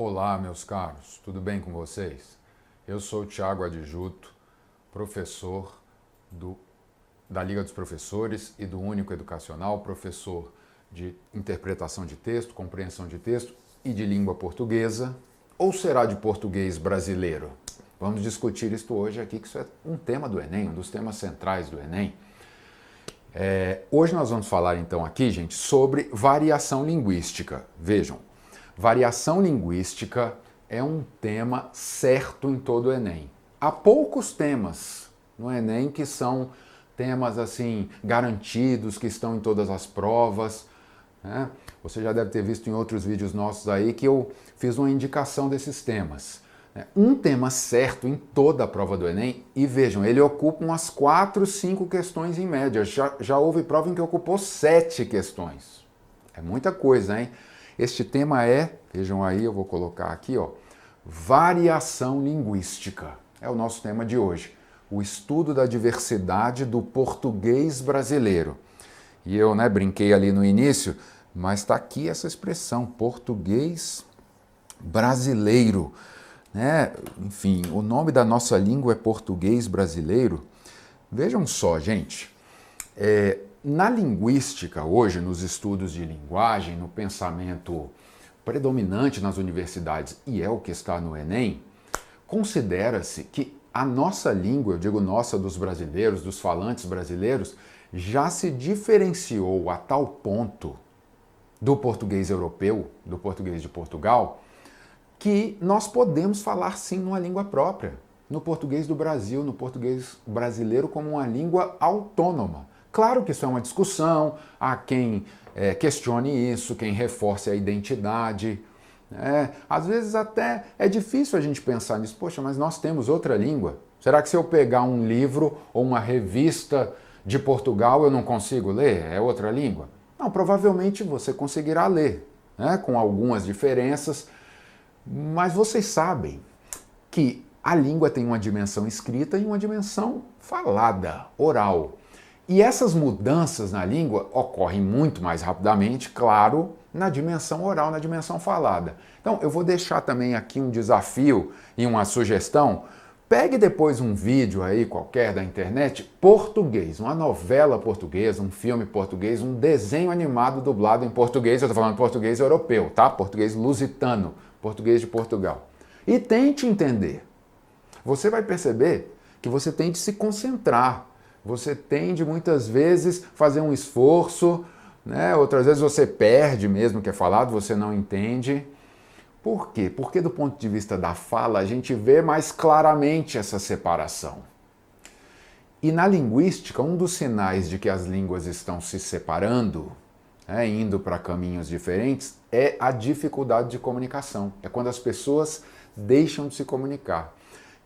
Olá, meus caros, tudo bem com vocês? Eu sou o Thiago Adjuto, professor da Liga dos Professores e do Único Educacional, professor de interpretação de texto, compreensão de texto e de língua portuguesa, ou será de português brasileiro? Vamos discutir isto hoje aqui, que isso é um tema do Enem, um dos temas centrais do Enem. Hoje nós vamos falar então aqui, gente, sobre variação linguística. Vejam, variação linguística é um tema certo em todo o Enem. Há poucos temas no Enem que são temas assim garantidos, que estão em todas as provas, né? Você já deve ter visto em outros vídeos nossos aí que eu fiz uma indicação desses temas. Um tema certo em toda a prova do Enem, e vejam, ele ocupa umas 4, 5 questões em média. Já houve prova em que ocupou 7 questões. É muita coisa, hein? Este tema vejam aí, eu vou colocar aqui, ó, variação linguística. É o nosso tema de hoje. O estudo da diversidade do português brasileiro. E eu, brinquei ali no início, mas está aqui essa expressão, português brasileiro. Enfim, o nome da nossa língua é português brasileiro. Vejam só, gente, na linguística hoje, nos estudos de linguagem, no pensamento predominante nas universidades, e é o que está no Enem, considera-se que a nossa língua, eu digo nossa dos brasileiros, dos falantes brasileiros, já se diferenciou a tal ponto do português europeu, do português de Portugal, que nós podemos falar sim numa língua própria, no português do Brasil, no português brasileiro como uma língua autônoma. Claro que isso é uma discussão, há quem questione isso, quem reforce a identidade. Às vezes até é difícil a gente pensar nisso, poxa, mas nós temos outra língua. Será que se eu pegar um livro ou uma revista de Portugal eu não consigo ler? É outra língua? Não, provavelmente você conseguirá ler, com algumas diferenças. Mas vocês sabem que a língua tem uma dimensão escrita e uma dimensão falada, oral. E essas mudanças na língua ocorrem muito mais rapidamente, claro, na dimensão oral, na dimensão falada. Então, eu vou deixar também aqui um desafio e uma sugestão. Pegue depois um vídeo aí qualquer da internet, português, uma novela portuguesa, um filme português, um desenho animado dublado em português, eu estou falando português europeu, tá? Português lusitano, português de Portugal. E tente entender. Você vai perceber que você tem de se concentrar. Você tem de muitas vezes fazer um esforço, outras vezes você perde mesmo o que é falado, você não entende. Por quê? Porque do ponto de vista da fala, a gente vê mais claramente essa separação. E na linguística, um dos sinais de que as línguas estão se separando, indo para caminhos diferentes, é a dificuldade de comunicação. É quando as pessoas deixam de se comunicar.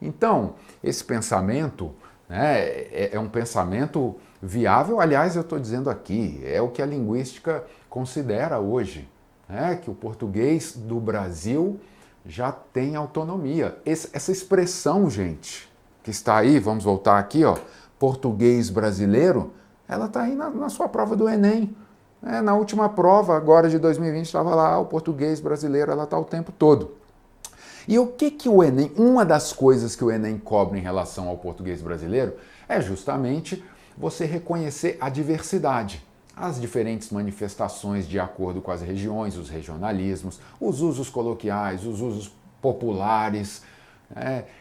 Então, esse pensamento é um pensamento viável. Aliás, eu estou dizendo aqui, é o que a linguística considera hoje, que o português do Brasil já tem autonomia. Essa expressão, gente, que está aí, vamos voltar aqui, ó, português brasileiro, ela está aí na sua prova do Enem. Na última prova, agora de 2020, estava lá, o português brasileiro, ela está o tempo todo. E o que o Enem, uma das coisas que o Enem cobra em relação ao português brasileiro é justamente você reconhecer a diversidade, as diferentes manifestações de acordo com as regiões, os regionalismos, os usos coloquiais, os usos populares,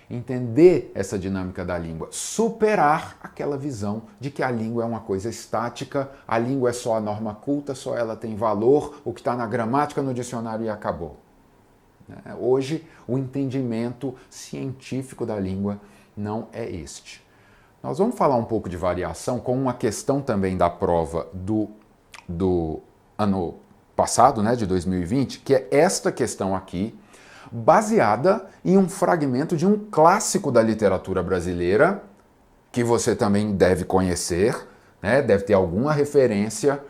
entender essa dinâmica da língua, superar aquela visão de que a língua é uma coisa estática, a língua é só a norma culta, só ela tem valor, o que está na gramática, no dicionário e acabou. Hoje, o entendimento científico da língua não é este. Nós vamos falar um pouco de variação com uma questão também da prova do ano passado, de 2020, que é esta questão aqui, baseada em um fragmento de um clássico da literatura brasileira, que você também deve conhecer, deve ter alguma referência.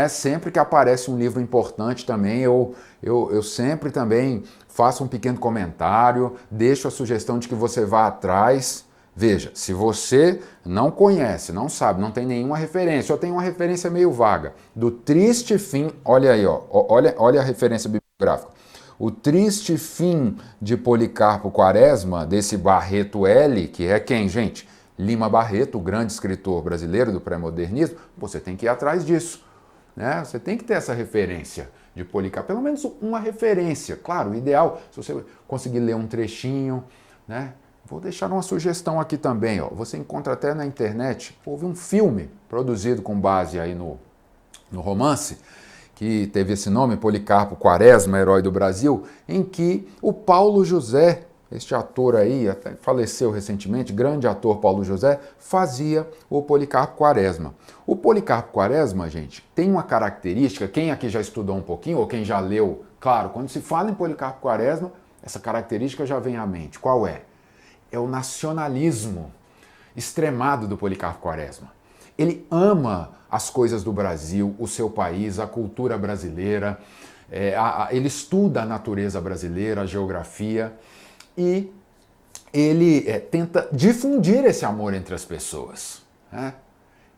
Sempre que aparece um livro importante também, eu sempre também faço um pequeno comentário, deixo a sugestão de que você vá atrás. Veja, se você não conhece, não sabe, não tem nenhuma referência, ou tem uma referência meio vaga, do Triste Fim, olha aí, olha a referência bibliográfica. O triste fim de Policarpo Quaresma, desse Barreto L, que é quem, gente? Lima Barreto, o grande escritor brasileiro do pré-modernismo. Você tem que ir atrás disso, né? Você tem que ter essa referência de Policarpo, pelo menos uma referência. Claro, o ideal, se você conseguir ler um trechinho, né? Vou deixar uma sugestão aqui também, ó. Você encontra até na internet, houve um filme produzido com base aí no romance, que teve esse nome, Policarpo Quaresma, Herói do Brasil, em que o Paulo José, este ator aí, até faleceu recentemente, grande ator Paulo José, fazia o Policarpo Quaresma. O Policarpo Quaresma, gente, tem uma característica, quem aqui já estudou um pouquinho, ou quem já leu, claro, quando se fala em Policarpo Quaresma, essa característica já vem à mente. Qual é? É o nacionalismo extremado do Policarpo Quaresma. Ele ama as coisas do Brasil, o seu país, a cultura brasileira, ele estuda a natureza brasileira, a geografia, e ele tenta difundir esse amor entre as pessoas, né?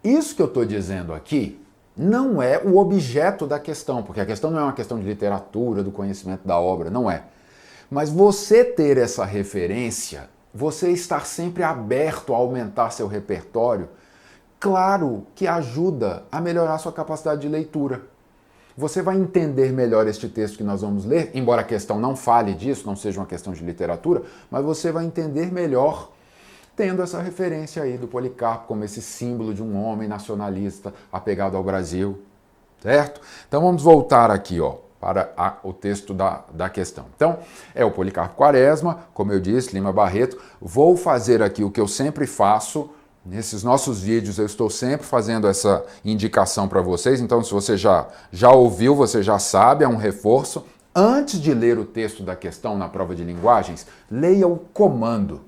Isso que eu estou dizendo aqui não é o objeto da questão, porque a questão não é uma questão de literatura, do conhecimento da obra, não é. Mas você ter essa referência, você estar sempre aberto a aumentar seu repertório, claro que ajuda a melhorar sua capacidade de leitura. Você vai entender melhor este texto que nós vamos ler, embora a questão não fale disso, não seja uma questão de literatura, mas você vai entender melhor tendo essa referência aí do Policarpo como esse símbolo de um homem nacionalista apegado ao Brasil, certo? Então vamos voltar aqui, ó, para o texto da questão. Então, é o Policarpo Quaresma, como eu disse, Lima Barreto. Vou fazer aqui o que eu sempre faço. Nesses nossos vídeos eu estou sempre fazendo essa indicação para vocês, então se você já ouviu, você já sabe, é um reforço. Antes de ler o texto da questão na prova de linguagens, leia o comando.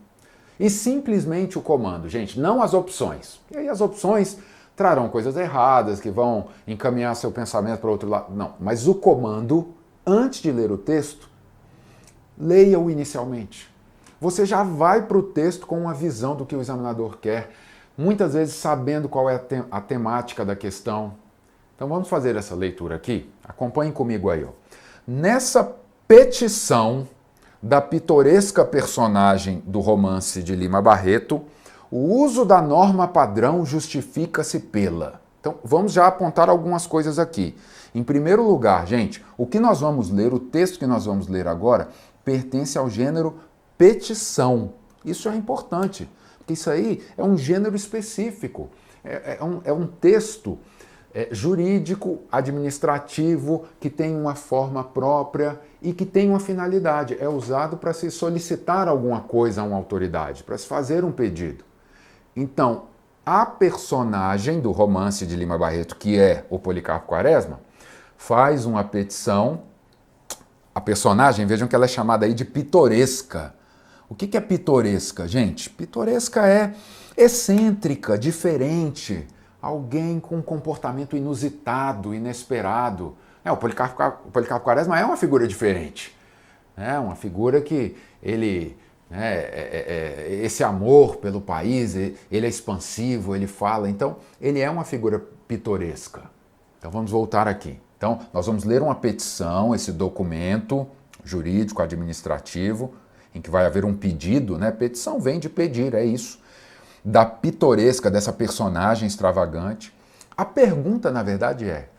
E simplesmente o comando, gente, não as opções. E aí as opções trarão coisas erradas, que vão encaminhar seu pensamento para outro lado. Não, mas o comando, antes de ler o texto, leia-o inicialmente. Você já vai para o texto com uma visão do que o examinador quer, muitas vezes sabendo qual é a temática da questão. Então vamos fazer essa leitura aqui? Acompanhem comigo aí, ó. Nessa petição da pitoresca personagem do romance de Lima Barreto, o uso da norma padrão justifica-se pela. Então vamos já apontar algumas coisas aqui. Em primeiro lugar, gente, o que nós vamos ler, o texto que nós vamos ler agora, pertence ao gênero petição. Isso é importante, porque isso aí é um gênero específico, é um texto jurídico, administrativo, que tem uma forma própria e que tem uma finalidade. É usado para se solicitar alguma coisa a uma autoridade, para se fazer um pedido. Então, a personagem do romance de Lima Barreto, que é o Policarpo Quaresma, faz uma petição. A personagem, vejam que ela é chamada aí de pitoresca. O que é pitoresca, gente? Pitoresca é excêntrica, diferente, alguém com um comportamento inusitado, inesperado. O Policarpo Quaresma é uma figura diferente. É uma figura que ele... esse amor pelo país, ele é expansivo, ele fala. Então, ele é uma figura pitoresca. Então, vamos voltar aqui. Então, nós vamos ler uma petição, esse documento jurídico, administrativo, em que vai haver um pedido, né? Petição vem de pedir, é isso. Da pitoresca, dessa personagem extravagante. A pergunta, na verdade, é: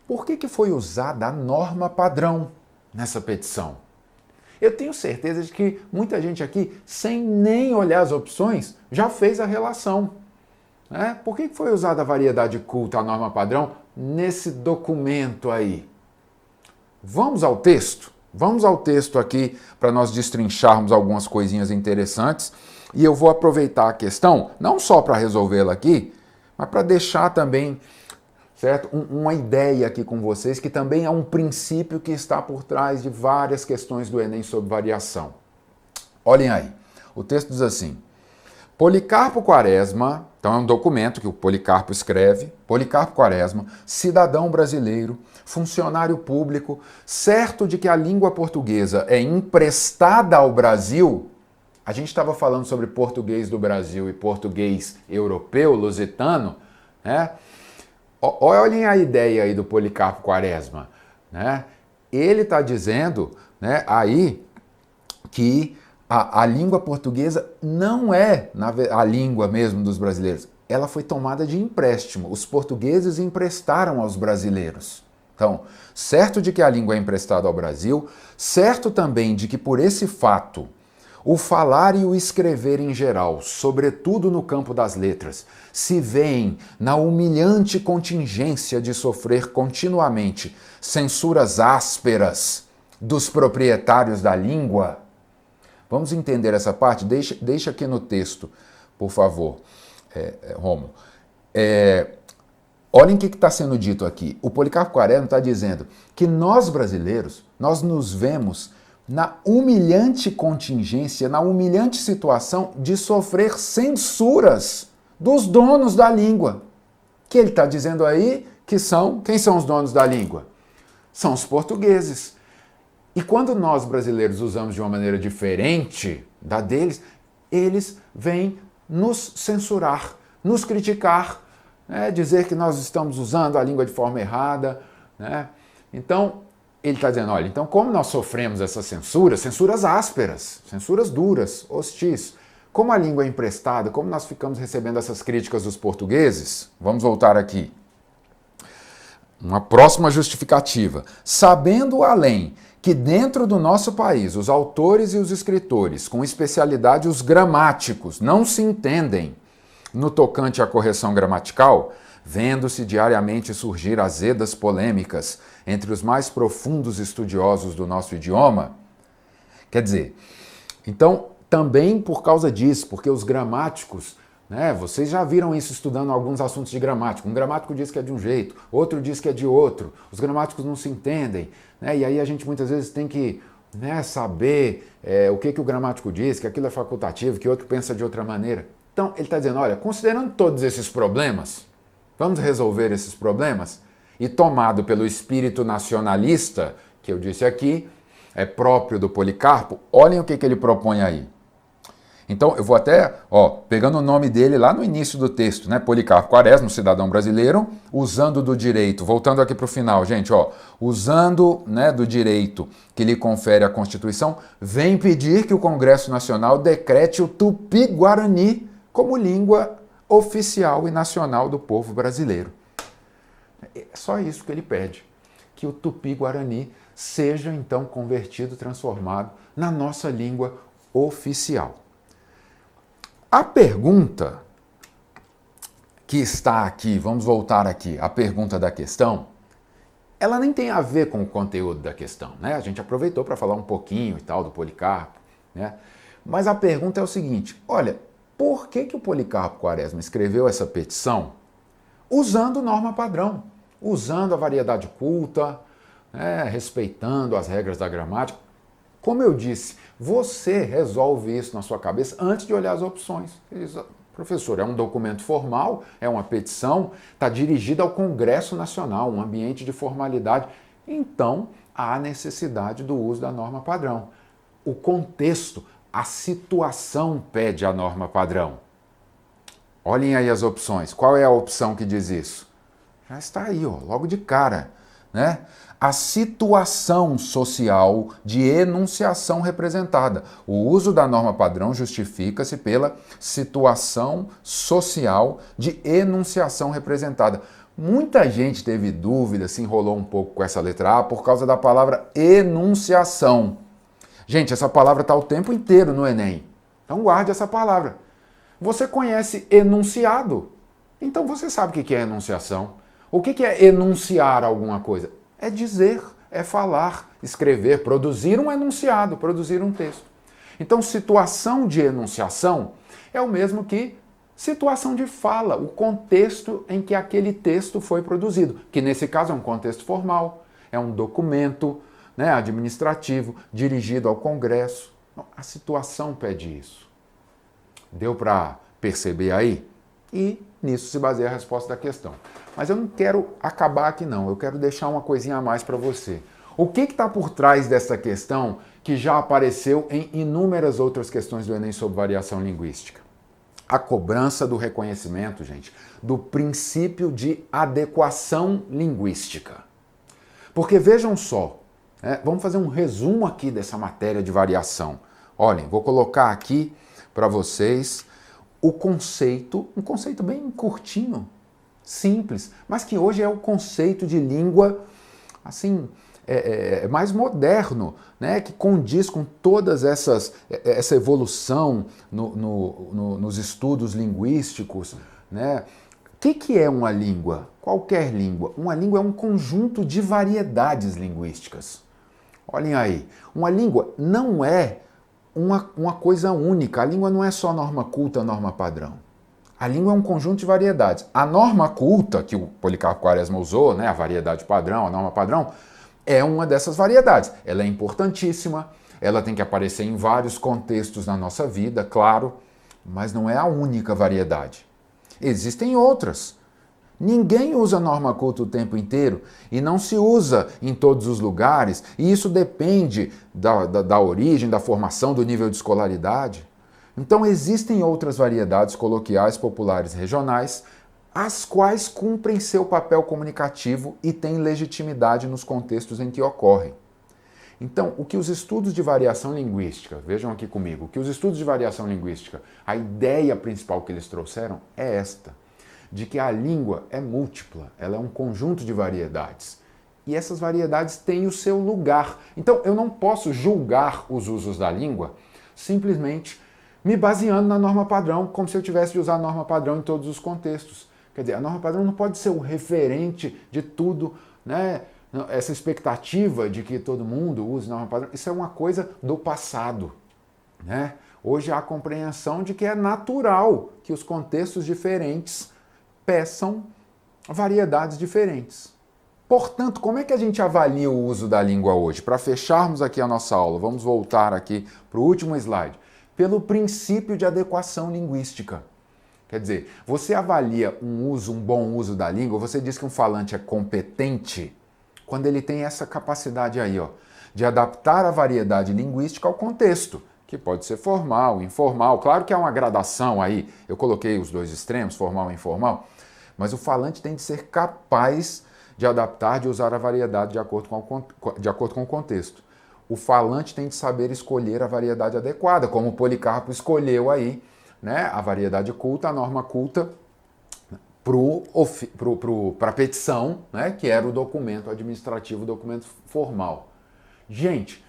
por que foi usada a norma padrão nessa petição? Eu tenho certeza de que muita gente aqui, sem nem olhar as opções, já fez a relação. Né? Por que foi usada a variedade culta, a norma padrão, nesse documento aí? Vamos ao texto? Vamos ao texto aqui para nós destrincharmos algumas coisinhas interessantes. E eu vou aproveitar a questão, não só para resolvê-la aqui, mas para deixar também, certo, uma ideia aqui com vocês, que também é um princípio que está por trás de várias questões do Enem sobre variação. Olhem aí, o texto diz assim: Policarpo Quaresma, então é um documento que o Policarpo escreve, Policarpo Quaresma, cidadão brasileiro, funcionário público, certo de que a língua portuguesa é emprestada ao Brasil. A gente estava falando sobre português do Brasil e português europeu, lusitano, né? Olhem a ideia aí do Policarpo Quaresma, né? Ele está dizendo, né, aí que a língua portuguesa não é a língua mesmo dos brasileiros. Ela foi tomada de empréstimo. Os portugueses emprestaram aos brasileiros. Então, certo de que a língua é emprestada ao Brasil, certo também de que por esse fato, o falar e o escrever em geral, sobretudo no campo das letras, se veem na humilhante contingência de sofrer continuamente censuras ásperas dos proprietários da língua. Vamos entender essa parte? Deixa aqui no texto, por favor, Rômulo. Olhem o que está sendo dito aqui. O Policarpo Quaresma está dizendo que nós brasileiros, nós nos vemos na humilhante contingência, na humilhante situação de sofrer censuras dos donos da língua. Que ele está dizendo aí que quem são os donos da língua? São os portugueses. E quando nós brasileiros usamos de uma maneira diferente da deles, eles vêm nos censurar, nos criticar, né? Dizer que nós estamos usando a língua de forma errada, né? Então, ele está dizendo, olha, então como nós sofremos essas censuras ásperas, censuras duras, hostis, como a língua é emprestada, como nós ficamos recebendo essas críticas dos portugueses, vamos voltar aqui. Uma próxima justificativa. Sabendo além que dentro do nosso país os autores e os escritores, com especialidade os gramáticos, não se entendem no tocante à correção gramatical, vendo-se diariamente surgir azedas polêmicas entre os mais profundos estudiosos do nosso idioma. Quer dizer, então, também por causa disso, porque os gramáticos, né, vocês já viram isso estudando alguns assuntos de gramática. Um gramático diz que é de um jeito, outro diz que é de outro. Os gramáticos não se entendem, né, e aí a gente muitas vezes tem que, né, saber o que o gramático diz, que aquilo é facultativo, que outro pensa de outra maneira. Então, ele está dizendo, olha, considerando todos esses problemas, vamos resolver esses problemas? E tomado pelo espírito nacionalista, que eu disse aqui, é próprio do Policarpo, olhem o que ele propõe aí. Então, eu vou até, pegando o nome dele lá no início do texto, né? Policarpo Quaresma, cidadão brasileiro, usando do direito, voltando aqui para o final, gente, usando, né, do direito que lhe confere a Constituição, vem pedir que o Congresso Nacional decrete o Tupi-Guarani como língua oficial e nacional do povo brasileiro. É só isso que ele pede, que o Tupi-Guarani seja então convertido, transformado na nossa língua oficial. A pergunta que está aqui, vamos voltar aqui, a pergunta da questão, ela nem tem a ver com o conteúdo da questão, né? A gente aproveitou para falar um pouquinho e tal do Policarpo, né? Mas a pergunta é o seguinte, olha, por que o Policarpo Quaresma escreveu essa petição usando norma padrão, usando a variedade culta, né, respeitando as regras da gramática? Como eu disse, você resolve isso na sua cabeça antes de olhar as opções. Você diz, professor, é um documento formal, é uma petição, está dirigida ao Congresso Nacional, um ambiente de formalidade. Então, há necessidade do uso da norma padrão. O contexto, a situação pede a norma padrão. Olhem aí as opções. Qual é a opção que diz isso? Já está aí, logo de cara, né? A situação social de enunciação representada. O uso da norma padrão justifica-se pela situação social de enunciação representada. Muita gente teve dúvida, se enrolou um pouco com essa letra A por causa da palavra enunciação. Gente, essa palavra está o tempo inteiro no Enem. Então guarde essa palavra. Você conhece enunciado? Então você sabe o que é enunciação. O que é enunciar alguma coisa? É dizer, é falar, escrever, produzir um enunciado, produzir um texto. Então, situação de enunciação é o mesmo que situação de fala, o contexto em que aquele texto foi produzido, que nesse caso é um contexto formal, é um documento, né, administrativo, dirigido ao Congresso. A situação pede isso. Deu para perceber aí? E nisso se baseia a resposta da questão. Mas eu não quero acabar aqui não, eu quero deixar uma coisinha a mais para você. O que está por trás dessa questão que já apareceu em inúmeras outras questões do Enem sobre variação linguística? A cobrança do reconhecimento, gente, do princípio de adequação linguística. Porque vejam só, Vamos fazer um resumo aqui dessa matéria de variação. Olhem, vou colocar aqui para vocês o conceito, um conceito bem curtinho, simples, mas que hoje é o conceito de língua, assim, mais moderno, né, que condiz com todas essa evolução nos estudos linguísticos, né? O que é uma língua? Qualquer língua. Uma língua é um conjunto de variedades linguísticas. Olhem aí, uma língua não é uma coisa única. A língua não é só norma culta, norma padrão. A língua é um conjunto de variedades. A norma culta, que o Policarpo Quaresma usou, né, a variedade padrão, a norma padrão, é uma dessas variedades. Ela é importantíssima, ela tem que aparecer em vários contextos na nossa vida, claro, mas não é a única variedade. Existem outras. Ninguém usa norma culta o tempo inteiro e não se usa em todos os lugares, e isso depende da origem, da formação, do nível de escolaridade. Então existem outras variedades coloquiais, populares, regionais, as quais cumprem seu papel comunicativo e têm legitimidade nos contextos em que ocorrem. Então, o que os estudos de variação linguística, vejam aqui comigo, o que os estudos de variação linguística, a ideia principal que eles trouxeram é esta, de que a língua é múltipla, ela é um conjunto de variedades. E essas variedades têm o seu lugar. Então, eu não posso julgar os usos da língua simplesmente me baseando na norma padrão, como se eu tivesse de usar a norma padrão em todos os contextos. Quer dizer, a norma padrão não pode ser o referente de tudo, né? Essa expectativa de que todo mundo use norma padrão, isso é uma coisa do passado, né? Hoje há a compreensão de que é natural que os contextos diferentes peçam variedades diferentes. Portanto, como é que a gente avalia o uso da língua hoje? Para fecharmos aqui a nossa aula, vamos voltar aqui para o último slide. Pelo princípio de adequação linguística. Quer dizer, você avalia um bom uso da língua, você diz que um falante é competente quando ele tem essa capacidade aí, ó, de adaptar a variedade linguística ao contexto, que pode ser formal, informal. Claro que há uma gradação aí, eu coloquei os dois extremos, formal e informal, mas o falante tem de ser capaz de adaptar, de usar a variedade de acordo com o contexto. O falante tem de saber escolher a variedade adequada, como o Policarpo escolheu aí, né, a variedade culta, a norma culta, para a petição, né, que era o documento administrativo, o documento formal. Gente,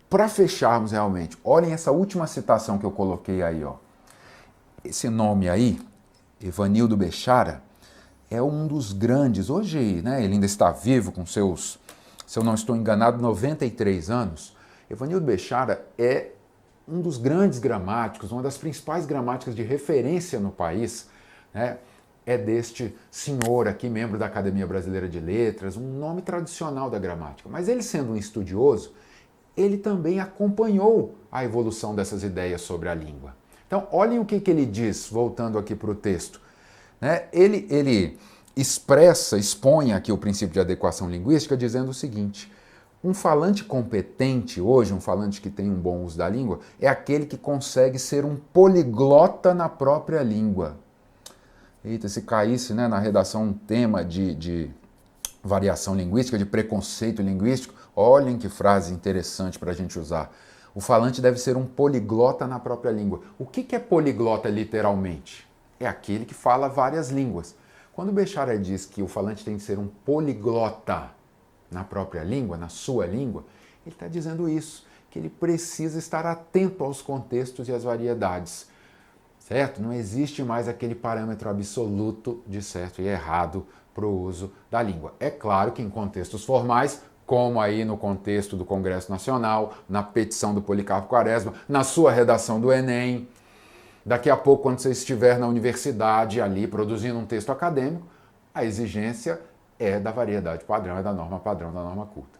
para fecharmos realmente, olhem essa última citação que eu coloquei aí, ó. Esse nome aí, Evanildo Bechara, é um dos grandes, hoje, né, ele ainda está vivo com seus, se eu não estou enganado, 93 anos. Evanildo Bechara é um dos grandes gramáticos, uma das principais gramáticas de referência no país, né, é deste senhor aqui, membro da Academia Brasileira de Letras, um nome tradicional da gramática. Mas ele, sendo um estudioso, ele também acompanhou a evolução dessas ideias sobre a língua. Então, olhem o que ele diz, voltando aqui para o texto. Né? Ele expõe aqui o princípio de adequação linguística dizendo o seguinte: um falante competente hoje, um falante que tem um bom uso da língua, é aquele que consegue ser um poliglota na própria língua. Eita, se caísse, né, na redação um tema de variação linguística, de preconceito linguístico, olhem que frase interessante para a gente usar. O falante deve ser um poliglota na própria língua. O que é poliglota literalmente? É aquele que fala várias línguas. Quando o Bechara diz que o falante tem de ser um poliglota na própria língua, na sua língua, ele está dizendo isso, que ele precisa estar atento aos contextos e às variedades. Certo? Não existe mais aquele parâmetro absoluto de certo e errado para o uso da língua. É claro que em contextos formais, como aí no contexto do Congresso Nacional, na petição do Policarpo Quaresma, na sua redação do Enem, daqui a pouco, quando você estiver na universidade ali produzindo um texto acadêmico, a exigência é da variedade padrão, é da norma padrão, da norma culta.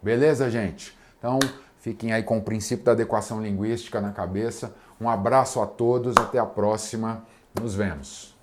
Beleza, gente? Então, fiquem aí com o princípio da adequação linguística na cabeça. Um abraço a todos, até a próxima, nos vemos.